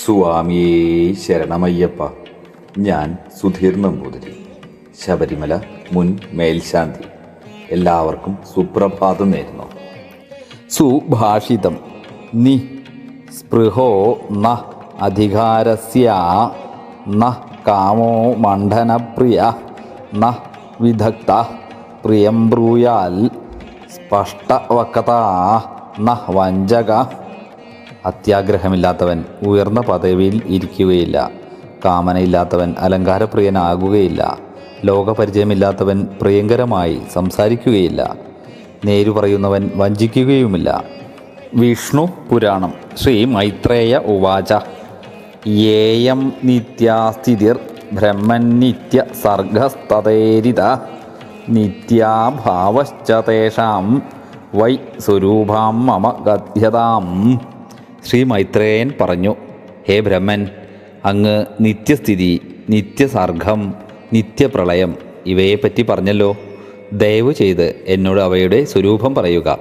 സ്വാമിയേ ശരണമയ്യപ്പ. ഞാൻ സുധീർ നമ്പൂതിരി, ശബരിമല മുൻ മേൽശാന്തി. എല്ലാവർക്കും സുപ്രഭാതം നേരുന്നു. സുഭാഷിതം. നി സ്പൃഹോ ന അധികാരസ്യ ന കാമോ മണ്ഡനപ്രിയ ന വിദഗ്ധ പ്രിയം ബ്രൂയാൽ സ്പഷ്ടവക്താ ന വഞ്ചക. അത്യാഗ്രഹമില്ലാത്തവൻ ഉയർന്ന പദവിയിൽ ഇരിക്കുകയില്ല. കാമനയില്ലാത്തവൻ അലങ്കാരപ്രിയനാകുകയില്ല. ലോകപരിചയമില്ലാത്തവൻ പ്രിയങ്കരമായി സംസാരിക്കുകയില്ല. നേരു പറയുന്നവൻ വഞ്ചിക്കുകയുമില്ല. വിഷ്ണു പുരാണം. ശ്രീ മൈത്രേയ ഉവാച. യേയം നിത്യാസ്ഥിതിർ ബ്രഹ്മന്നിത്യ സർഗസ്തതേരിത നിത്യാഭാവശ്ച തേഷാം വൈ സ്വരൂപാം മമ ഗദ്യതാം. ശ്രീ മൈത്രേയൻ പറഞ്ഞു, ഹേ ബ്രഹ്മൻ, അങ്ങ് നിത്യസ്ഥിതി, നിത്യസർഗം, നിത്യപ്രളയം ഇവയെപ്പറ്റി പറഞ്ഞല്ലോ. ദയവ് ചെയ്ത് എന്നോട് അവയുടെ സ്വരൂപം പറയുക.